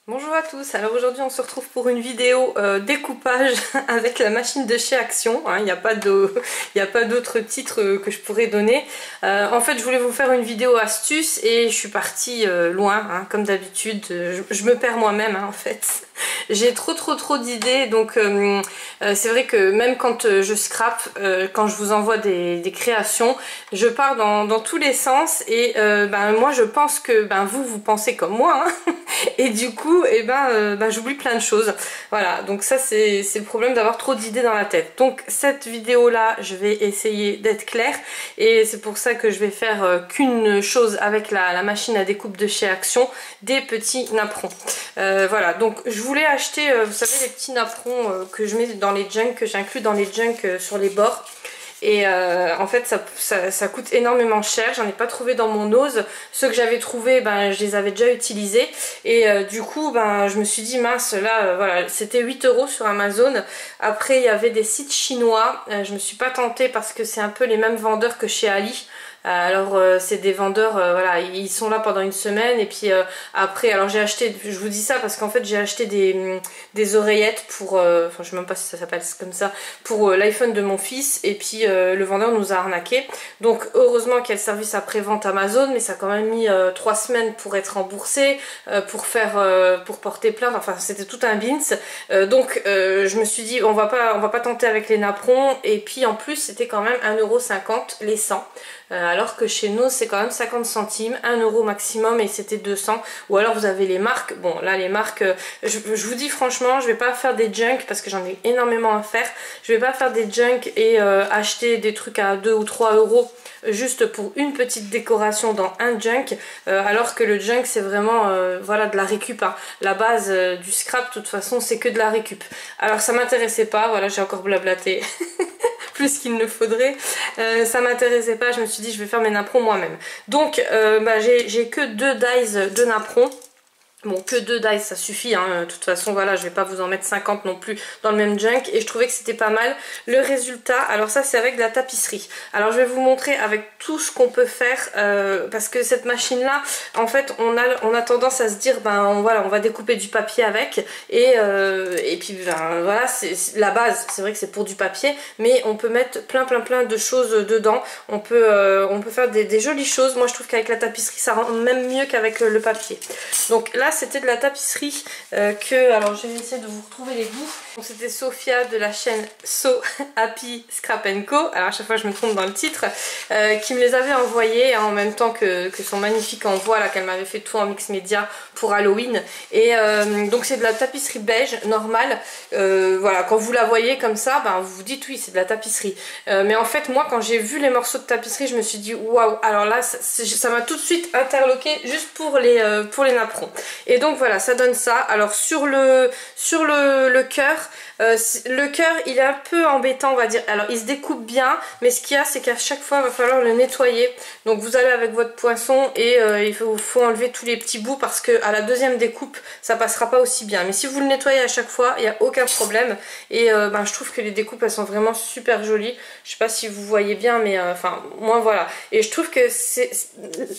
Bonjour à tous, alors aujourd'hui on se retrouve pour une vidéo découpage avec la machine de chez Action, hein, il n'y a pas d'autre titre que je pourrais donner. En fait je voulais vous faire une vidéo astuce et je suis partie loin, hein, comme d'habitude, je me perds moi-même hein, en fait. J'ai trop d'idées, donc c'est vrai que même quand je scrape, quand je vous envoie des créations, je pars dans tous les sens et moi je pense que vous pensez comme moi, hein, et du coup j'oublie plein de choses. Voilà, donc ça c'est le problème d'avoir trop d'idées dans la tête. Donc cette vidéo là, je vais essayer d'être claire et c'est pour ça que je vais faire qu'une chose avec la machine à découpe de chez Action, des petits napperons. Voilà, donc je voulais acheter, vous savez, les petits napperons que je mets dans les junks, que j'inclus dans les junks sur les bords. Et en fait ça coûte énormément cher, j'en ai pas trouvé dans mon Ose. Ceux que j'avais trouvé, je les avais déjà utilisés et du coup je me suis dit mince là voilà, c'était 8 € sur Amazon. Après il y avait des sites chinois, je me suis pas tentée parce que c'est un peu les mêmes vendeurs que chez Ali. Alors c'est des vendeurs, voilà, ils sont là pendant une semaine et puis après, alors j'ai acheté, je vous dis ça parce qu'en fait j'ai acheté des oreillettes pour, enfin je sais même pas si ça s'appelle comme ça, pour l'iPhone de mon fils et puis le vendeur nous a arnaqué. Donc heureusement qu'il y a le service après-vente Amazon, mais ça a quand même mis 3 semaines pour être remboursé, pour porter plainte, enfin c'était tout un bins. Donc je me suis dit on va pas tenter avec les napperons et puis en plus c'était quand même 1,50 € les 100. Alors que chez nous c'est quand même 50 centimes, 1 € maximum et c'était 200. Ou alors vous avez les marques, bon là les marques, je vous dis franchement je vais pas faire des junks parce que j'en ai énormément à faire. Je vais pas faire des junks et acheter des trucs à 2 ou 3 € juste pour une petite décoration dans un junk, alors que le junk c'est vraiment voilà, de la récup, hein. La base du scrap de toute façon c'est que de la récup. Alors ça m'intéressait pas, voilà j'ai encore blablaté plus qu'il ne faudrait, ça m'intéressait pas, je me suis dit je vais faire mes napperons moi-même. Donc j'ai que 2 dies de napperons. Bon, que 2 dies ça suffit, hein. De toute façon voilà, je vais pas vous en mettre 50 non plus dans le même junk et je trouvais que c'était pas mal. Le résultat, alors ça c'est avec de la tapisserie. Alors je vais vous montrer avec tout ce qu'on peut faire parce que cette machine là, en fait on a tendance à se dire voilà, on va découper du papier avec et puis voilà, c'est la base, c'est vrai que c'est pour du papier mais on peut mettre plein de choses dedans. On peut faire des jolies choses. Moi je trouve qu'avec la tapisserie ça rend même mieux qu'avec le papier. Donc là c'était de la tapisserie alors je vais essayer de vous retrouver les goûts. Donc c'était Sophia de la chaîne So Happy Scrap Co, alors à chaque fois je me trompe dans le titre, qui me les avait envoyés hein, en même temps que son magnifique envoi là qu'elle m'avait fait tout en mix média pour Halloween. Et donc c'est de la tapisserie beige normale, voilà, quand vous la voyez comme ça vous vous dites oui c'est de la tapisserie, mais en fait moi quand j'ai vu les morceaux de tapisserie je me suis dit waouh, alors là ça m'a tout de suite interloqué juste pour les napperons. Et donc voilà, ça donne ça. Alors sur le cœur, le cœur il est un peu embêtant on va dire. Alors il se découpe bien mais ce qu'il y a c'est qu'à chaque fois il va falloir le nettoyer. Donc vous allez avec votre poinçon et il faut enlever tous les petits bouts parce que à la deuxième découpe ça passera pas aussi bien. Mais si vous le nettoyez à chaque fois il n'y a aucun problème. Et je trouve que les découpes elles sont vraiment super jolies. Je sais pas si vous voyez bien mais enfin moi voilà. Et je trouve que c'est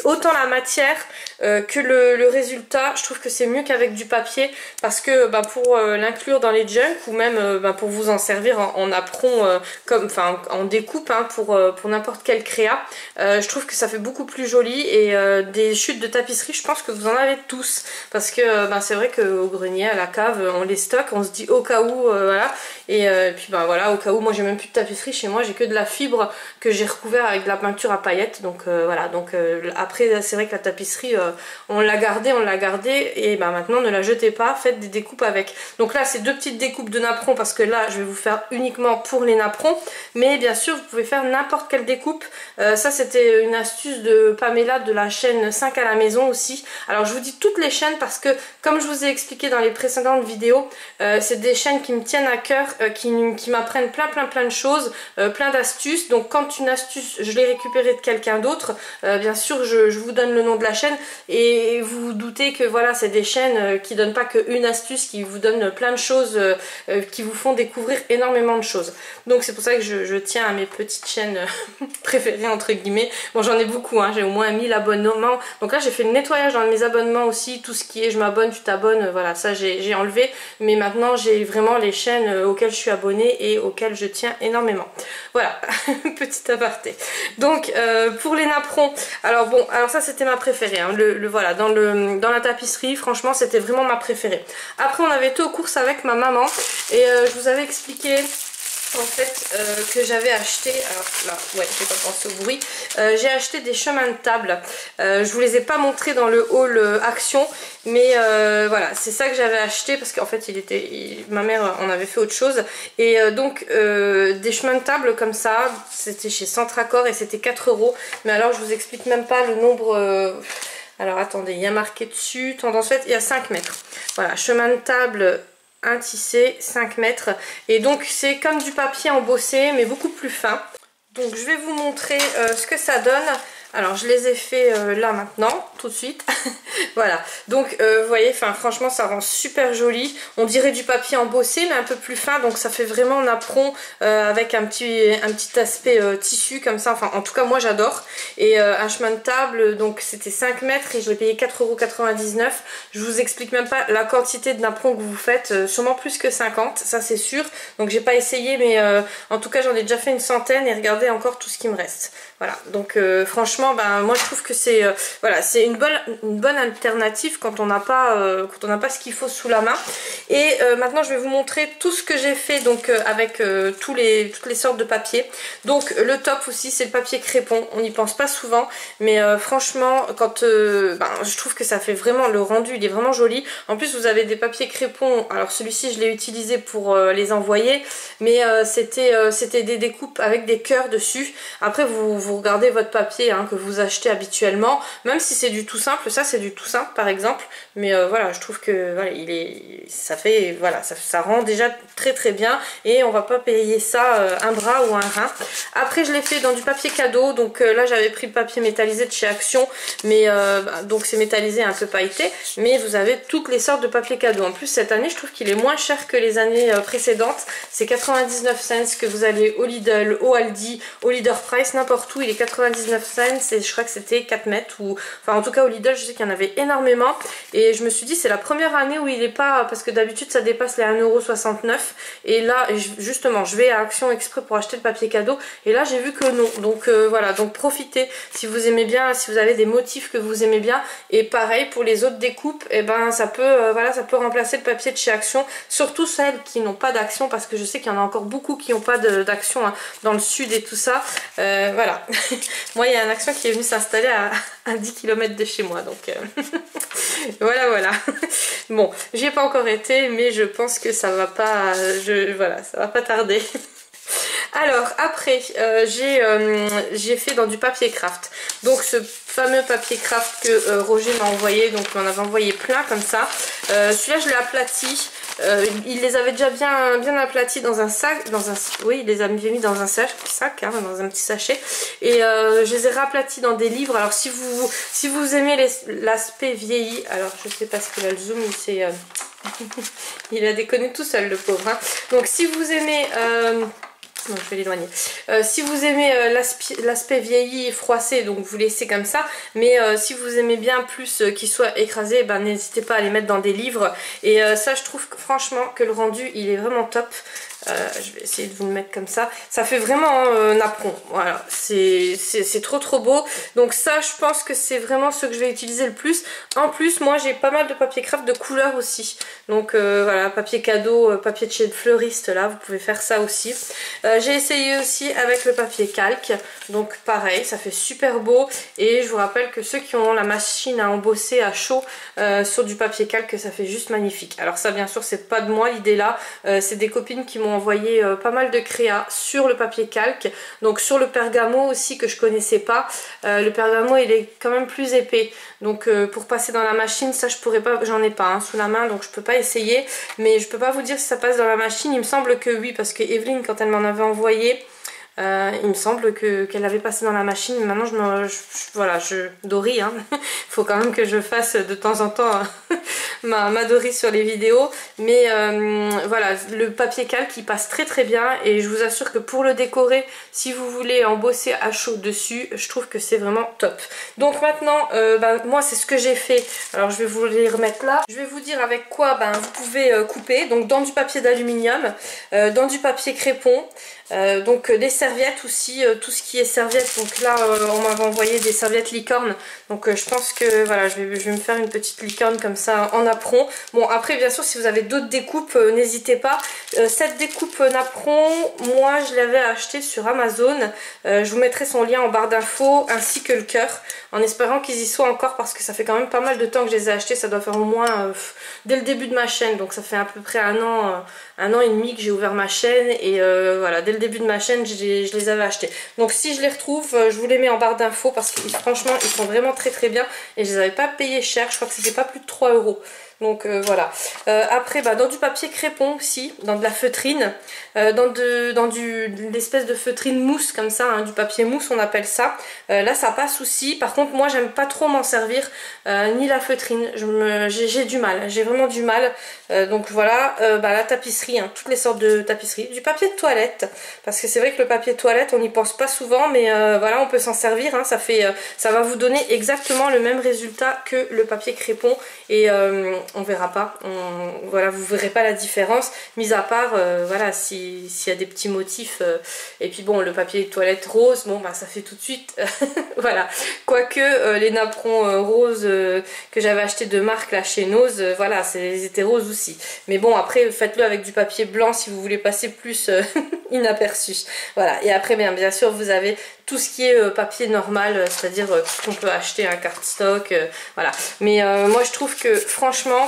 autant la matière que le résultat, je trouve que c'est mieux qu'avec du papier parce que pour l'inclure dans les junks ou même pour vous en servir en napperon en découpe hein, pour n'importe quelle créa, je trouve que ça fait beaucoup plus joli. Et des chutes de tapisserie je pense que vous en avez tous parce que c'est vrai qu'au grenier à la cave on les stocke, on se dit au cas où voilà. Et puis voilà, au cas où, moi j'ai même plus de tapisserie chez moi, j'ai que de la fibre que j'ai recouvert avec de la peinture à paillettes. Donc voilà, donc après c'est vrai que la tapisserie on l'a gardée et maintenant ne la jetez pas, faites des découpes avec. Donc là c'est 2 petites découpes de napperons parce que là je vais vous faire uniquement pour les napperons, mais bien sûr vous pouvez faire n'importe quelle découpe. Ça c'était une astuce de Pamela de la chaîne 5 à la maison aussi. Alors je vous dis toutes les chaînes parce que comme je vous ai expliqué dans les précédentes vidéos, c'est des chaînes qui me tiennent à cœur, qui m'apprennent plein de choses, plein d'astuces. Donc quand une astuce je l'ai récupérée de quelqu'un d'autre, bien sûr je vous donne le nom de la chaîne et vous vous doutez que voilà voilà, c'est des chaînes qui donnent pas qu'une astuce, qui vous donnent plein de choses, qui vous font découvrir énormément de choses. Donc c'est pour ça que je tiens à mes petites chaînes préférées entre guillemets. Bon, j'en ai beaucoup, hein, j'ai au moins 1000 abonnements. Donc là j'ai fait le nettoyage dans mes abonnements aussi, tout ce qui est je m'abonne, tu t'abonnes, voilà, ça j'ai enlevé. Mais maintenant j'ai vraiment les chaînes auxquelles je suis abonnée et auxquelles je tiens énormément. Voilà, petit aparté. Donc pour les napperons, alors bon, alors ça c'était ma préférée, hein, voilà, dans la tapisserie, franchement c'était vraiment ma préférée. Après on avait été aux courses avec ma maman et je vous avais expliqué en fait que j'avais acheté, alors là ouais j'ai pas pensé au bruit, j'ai acheté des chemins de table, je vous les ai pas montrés dans le haul Action, mais voilà c'est ça que j'avais acheté parce qu'en fait ma mère en avait fait autre chose et donc des chemins de table comme ça, c'était chez Centracor et c'était 4 €, mais alors je vous explique même pas le nombre. Alors attendez, il y a marqué dessus, tendance faite, il y a 5 mètres. Voilà, chemin de table, un tissé, 5 mètres. Et donc c'est comme du papier embossé, mais beaucoup plus fin. Donc je vais vous montrer ce que ça donne. Alors je les ai fait là maintenant, tout de suite. Voilà, donc vous voyez, franchement ça rend super joli. On dirait du papier embossé mais un peu plus fin, donc ça fait vraiment napperon avec un petit aspect tissu comme ça. Enfin en tout cas moi j'adore. Et un chemin de table, donc c'était 5 mètres et je l'ai payé 4,99 €. Je vous explique même pas la quantité de napperon que vous faites, sûrement plus que 50, ça c'est sûr. Donc j'ai pas essayé mais en tout cas j'en ai déjà fait une centaine et regardez encore tout ce qui me reste. Voilà, donc franchement moi je trouve que c'est voilà, c'est une bonne alternative quand on n'a pas ce qu'il faut sous la main. Et maintenant je vais vous montrer tout ce que j'ai fait donc avec toutes les sortes de papier. Donc le top aussi c'est le papier crépon, on n'y pense pas souvent mais franchement quand je trouve que ça fait vraiment, le rendu il est vraiment joli. En plus vous avez des papiers crépon, alors celui-ci je l'ai utilisé pour les envoyer, mais c'était des découpes avec des cœurs dessus. Après vous regardez votre papier hein, que vous achetez habituellement, même si c'est du tout simple, ça c'est du tout simple par exemple, mais voilà je trouve que voilà, ça rend déjà très très bien et on va pas payer ça un bras ou un rein. Après je l'ai fait dans du papier cadeau, donc là j'avais pris le papier métallisé de chez Action, mais donc c'est métallisé un peu pailleté, mais vous avez toutes les sortes de papier cadeau. En plus cette année je trouve qu'il est moins cher que les années précédentes, c'est 99 cents que vous allez au Lidl, au Aldi, au Leader Price, n'importe où, il est 99 cents et je crois que c'était 4 mètres, ou enfin en tout cas au Lidl je sais qu'il y en avait énormément et je me suis dit c'est la première année où il est pas, parce que d'habitude ça dépasse les 1,69 € et là justement je vais à Action exprès pour acheter le papier cadeau et là j'ai vu que non, donc voilà, donc profitez si vous aimez bien, si vous avez des motifs que vous aimez bien. Et pareil pour les autres découpes, et ça peut voilà, ça peut remplacer le papier de chez Action, surtout celles qui n'ont pas d'Action, parce que je sais qu'il y en a encore beaucoup qui n'ont pas d'Action hein, dans le sud et tout ça. Voilà. Moi il y a un Action qui est venu s'installer à 10 km de chez moi, donc voilà. Bon, j'y ai pas encore été mais je pense que ça va pas, voilà, ça va pas tarder. Alors après j'ai fait dans du papier craft, donc ce fameux papier craft que Roger m'a envoyé, donc il m'en avait envoyé plein comme ça. Celui-là je l'ai aplati, il les avait déjà bien aplatis dans un sac, oui il les a mis dans un sac hein, dans un petit sachet, et je les ai raplatis dans des livres. Alors si vous aimez l'aspect vieilli, alors je sais pas ce que là le zoom il s'est il a déconné tout seul le pauvre hein. Donc si vous aimez non, je vais l'éloigner. Si vous aimez l'aspect vieilli et froissé, donc vous laissez comme ça. Mais si vous aimez bien plus qu'il soit écrasé, n'hésitez pas à les mettre dans des livres. Et ça, je trouve que, franchement que le rendu, il est vraiment top. Je vais essayer de vous le mettre comme ça. Ça fait vraiment napperon. Voilà, c'est trop beau. Donc ça, je pense que c'est vraiment ce que je vais utiliser le plus. En plus, moi, j'ai pas mal de papier craft de couleur aussi. Donc voilà, papier cadeau, papier de chez le fleuriste, là, vous pouvez faire ça aussi. J'ai essayé aussi avec le papier calque. Donc pareil, ça fait super beau. Et je vous rappelle que ceux qui ont la machine à embosser à chaud sur du papier calque, ça fait juste magnifique. Alors ça, bien sûr, c'est pas de moi l'idée là. C'est des copines qui m'ont envoyé pas mal de créa sur le papier calque, donc sur le pergamo aussi que je connaissais pas. Le pergamo il est quand même plus épais, donc pour passer dans la machine, ça je pourrais pas, j'en ai pas sous la main, donc je peux pas essayer, mais je peux pas vous dire si ça passe dans la machine. Il me semble que oui, parce que Evelyne quand elle m'en avait envoyé, Il me semble qu'elle avait passé dans la machine, mais maintenant voilà, Dory, hein. Faut quand même que je fasse de temps en temps ma Dory sur les vidéos, mais voilà, le papier calque il passe très très bien et je vous assure que pour le décorer, si vous voulez embosser à chaud dessus, je trouve que c'est vraiment top. Donc maintenant, moi c'est ce que j'ai fait, alors je vais vous les remettre là, je vais vous dire avec quoi vous pouvez couper, donc dans du papier d'aluminium, dans du papier crépon, donc des serviettes aussi, tout ce qui est serviettes. Donc là on m'avait envoyé des serviettes licorne, donc je pense que voilà, je vais me faire une petite licorne comme ça en napperon. Bon après bien sûr si vous avez d'autres découpes n'hésitez pas. Cette découpe napperon, moi je l'avais acheté sur Amazon, je vous mettrai son lien en barre d'infos ainsi que le cœur, en espérant qu'ils y soient encore parce que ça fait quand même pas mal de temps que je les ai achetés, ça doit faire au moins dès le début de ma chaîne, donc ça fait à peu près un an et demi que j'ai ouvert ma chaîne et voilà, dès le début de ma chaîne je les avais achetés. Donc si je les retrouve, je vous les mets en barre d'infos parce que franchement ils sont vraiment très très bien et je les avais pas payés cher, je crois que c'était pas plus de 3 €. Donc voilà. Après dans du papier crépon aussi, dans de la feutrine, dans l'espèce de feutrine mousse comme ça, hein, du papier mousse on appelle ça. Là ça passe aussi, par contre moi j'aime pas trop m'en servir, ni la feutrine, j'ai du mal, j'ai vraiment du mal. Donc voilà, la tapisserie, hein, toutes les sortes de tapisseries, du papier de toilette, parce que c'est vrai que le papier de toilette on n'y pense pas souvent, mais voilà on peut s'en servir, hein, ça va vous donner exactement le même résultat que le papier crépon et on verra pas, voilà, vous verrez pas la différence, mis à part voilà, s'il y a des petits motifs, et puis bon le papier de toilette rose, bon ça fait tout de suite voilà, quoique les napperons roses que j'avais acheté de marque là chez Nose, voilà, ils étaient roses aussi, mais bon après faites-le avec du papier blanc si vous voulez passer plus inaperçu, voilà. Et après bien sûr vous avez tout ce qui est papier normal, c'est-à-dire tout ce qu'on peut acheter, un cardstock, voilà. Mais moi je trouve que franchement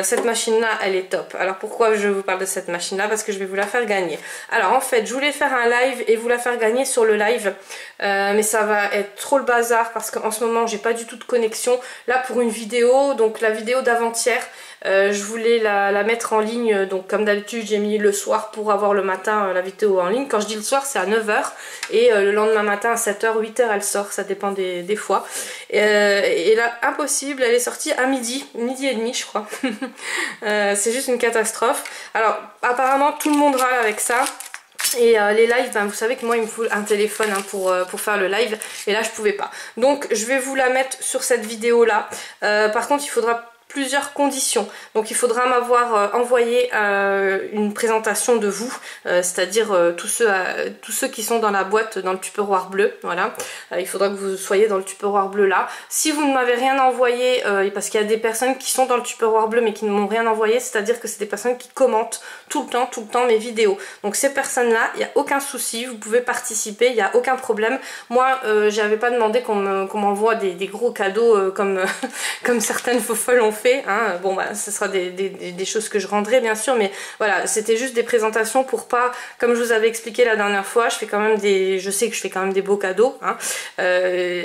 cette machine là elle est top. Alors pourquoi je vous parle de cette machine là? Parce que je vais vous la faire gagner. Alors en fait je voulais faire un live et vous la faire gagner sur le live, mais ça va être trop le bazar parce qu'en ce moment j'ai pas du tout de connexion. Là pour une vidéo, donc la vidéo d'avant-hier, je voulais la mettre en ligne, donc comme d'habitude j'ai mis le soir pour avoir le matin la vidéo en ligne. Quand je dis le soir c'est à 9 h et le lendemain matin à 7 h, 8 h elle sort, ça dépend des fois. Et là impossible, elle est sortie à midi et demi je crois. C'est juste une catastrophe. Alors apparemment tout le monde râle avec ça. Et les lives, vous savez que moi il me faut un téléphone hein, pour faire le live, et là je pouvais pas. Donc je vais vous la mettre sur cette vidéo là. Par contre il faudra plusieurs conditions, donc il faudra m'avoir envoyé une présentation de vous, c'est-à-dire tous ceux qui sont dans la boîte, dans le tupperware bleu, voilà. Il faudra que vous soyez dans le tupperware bleu là. Si vous ne m'avez rien envoyé, parce qu'il y a des personnes qui sont dans le tupperware bleu mais qui ne m'ont rien envoyé, c'est-à-dire que c'est des personnes qui commentent tout le temps mes vidéos. Donc ces personnes là, il n'y a aucun souci, vous pouvez participer, il n'y a aucun problème. Moi j'avais pas demandé qu'on m'envoie des gros cadeaux comme certaines faux folles ont fait, hein. Bon ce sera des choses que je rendrai bien sûr, mais voilà, c'était juste des présentations pour pas, comme je vous avais expliqué la dernière fois, je sais que je fais quand même des beaux cadeaux, hein,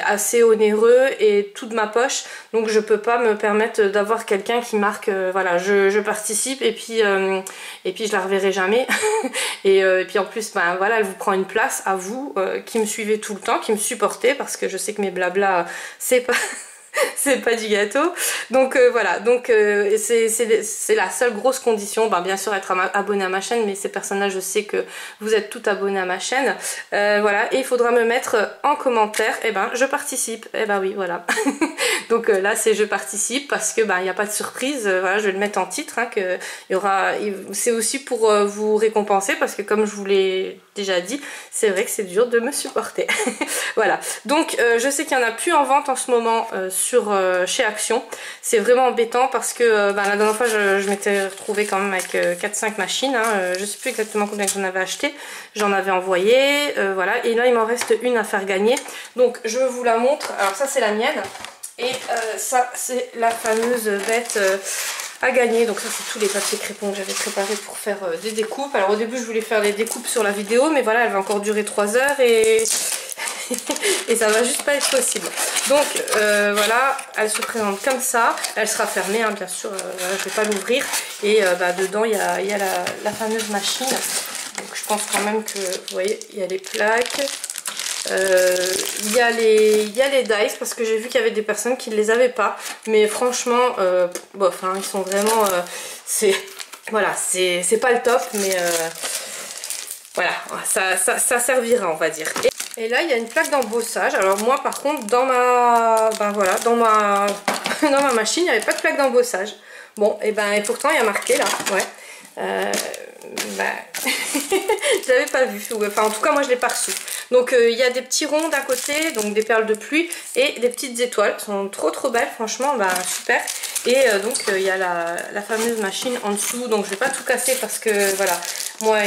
assez onéreux et tout de ma poche, donc je peux pas me permettre d'avoir quelqu'un qui marque voilà, je participe et puis je la reverrai jamais. et puis en plus voilà, elle vous prend une place à vous qui me suivez tout le temps, qui me supportez, parce que je sais que mes blabla c'est pas c'est pas du gâteau. Donc voilà, donc c'est la seule grosse condition. Bien sûr être abonné à ma chaîne, mais ces personnes-là je sais que vous êtes toutes abonnées à ma chaîne. Voilà, et il faudra me mettre en commentaire, je participe. Oui, voilà. Donc là c'est je participe parce que il n'y a pas de surprise. Voilà, je vais le mettre en titre, hein, que il y aura. C'est aussi pour vous récompenser parce que comme je vous l'ai déjà dit, c'est vrai que c'est dur de me supporter. Voilà, donc je sais qu'il y en a plus en vente en ce moment chez Action. C'est vraiment embêtant parce que la dernière fois je m'étais retrouvée quand même avec 4-5 machines, hein. Je sais plus exactement combien j'en avais acheté, j'en avais envoyé, voilà, et là il m'en reste une à faire gagner, donc je vous la montre. Alors ça c'est la mienne et ça c'est la fameuse bête à gagner. Donc ça c'est tous les papiers crépons que j'avais préparés pour faire des découpes. Alors au début je voulais faire des découpes sur la vidéo, mais voilà, elle va encore durer 3 heures et et ça va juste pas être possible. Donc voilà, elle se présente comme ça, elle sera fermée, hein, bien sûr, voilà, je vais pas l'ouvrir, et dedans il y a la fameuse machine. Donc je pense quand même que, vous voyez, il y a les plaques. Il y a les dice parce que j'ai vu qu'il y avait des personnes qui ne les avaient pas. Mais franchement, bof, hein, ils sont vraiment... voilà, c'est pas le top, mais voilà, ça servira, on va dire. Et là, il y a une plaque d'embossage. Alors moi, par contre, dans ma... Ben voilà, dans ma machine, il n'y avait pas de plaque d'embossage. Bon, et pourtant, il y a marqué là, ouais. Je l'avais pas vu, enfin en tout cas moi je l'ai pas reçu. Donc il y a des petits ronds d'un côté, donc des perles de pluie et des petites étoiles, elles sont trop belles franchement, super. Et donc il y a la fameuse machine en dessous, donc je vais pas tout casser parce que voilà, moi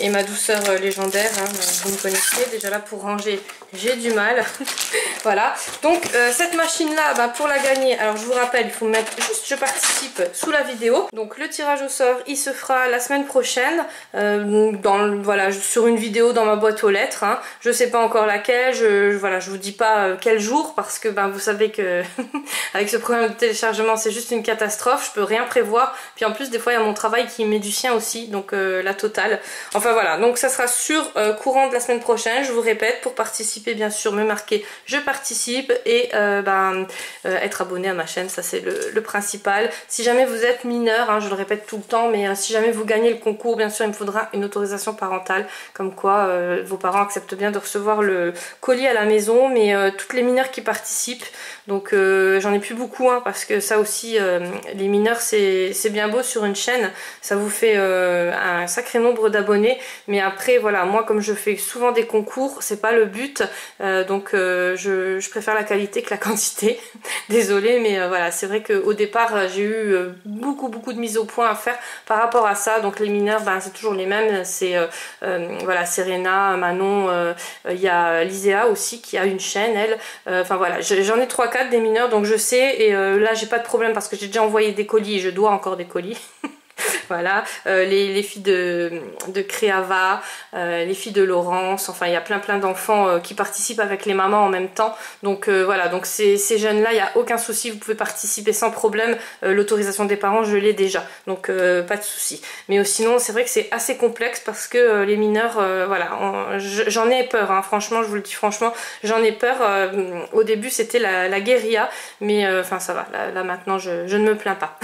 et ma douceur légendaire, hein, vous me connaissez, déjà là pour ranger j'ai du mal. Voilà, donc cette machine là, pour la gagner, alors je vous rappelle, il faut mettre juste je participe sous la vidéo. Donc le tirage au sort il se fera la semaine prochaine, voilà, sur une vidéo dans ma boîte aux lettres, hein. Je sais pas encore laquelle, voilà, je vous dis pas quel jour parce que vous savez que avec ce problème de téléchargement c'est juste une catastrophe, je peux rien prévoir, puis en plus des fois il y a mon travail qui met du sien aussi, donc la totale. Enfin voilà, donc ça sera sur courant de la semaine prochaine, je vous répète, pour participer bien sûr me marquer je participe et être abonné à ma chaîne, ça c'est le principal. Si jamais vous êtes mineur, hein, je le répète tout le temps, mais si jamais vous gagnez le concours, bien sûr il me faudra une autorisation parentale, comme quoi vos parents acceptent bien de recevoir le colis à la maison, mais toutes les mineurs qui participent, donc j'en ai plus beaucoup, hein, parce que ça aussi les mineurs c'est bien beau sur une chaîne, ça vous fait un sacré nombre d'abonnés, mais après voilà, moi comme je fais souvent des concours, c'est pas le but, donc je préfère la qualité que la quantité. Désolée, mais voilà, c'est vrai qu'au départ j'ai eu beaucoup de mises au point à faire par rapport à ça. Donc les mineurs, c'est toujours les mêmes, c'est voilà, Serena, Manon, il y a Liséa aussi qui a une chaîne, elle, enfin voilà, j'en ai 3-4 des mineurs, donc je sais, et là j'ai pas de problème parce que j'ai déjà envoyé des colis et je dois encore des colis. Voilà, les filles de Créava, les filles de Laurence, enfin il y a plein d'enfants qui participent avec les mamans en même temps, donc voilà, donc ces jeunes là il n'y a aucun souci, vous pouvez participer sans problème, l'autorisation des parents je l'ai déjà, donc pas de souci. Mais sinon c'est vrai que c'est assez complexe parce que les mineurs, voilà, j'en ai peur, hein, franchement je vous le dis franchement, j'en ai peur. Au début c'était la guérilla, mais enfin ça va, là maintenant je ne me plains pas.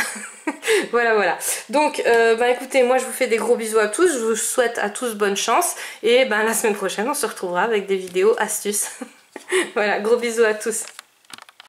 Voilà, donc écoutez, moi je vous fais des gros bisous à tous, je vous souhaite à tous bonne chance, et la semaine prochaine on se retrouvera avec des vidéos astuces. Voilà, gros bisous à tous.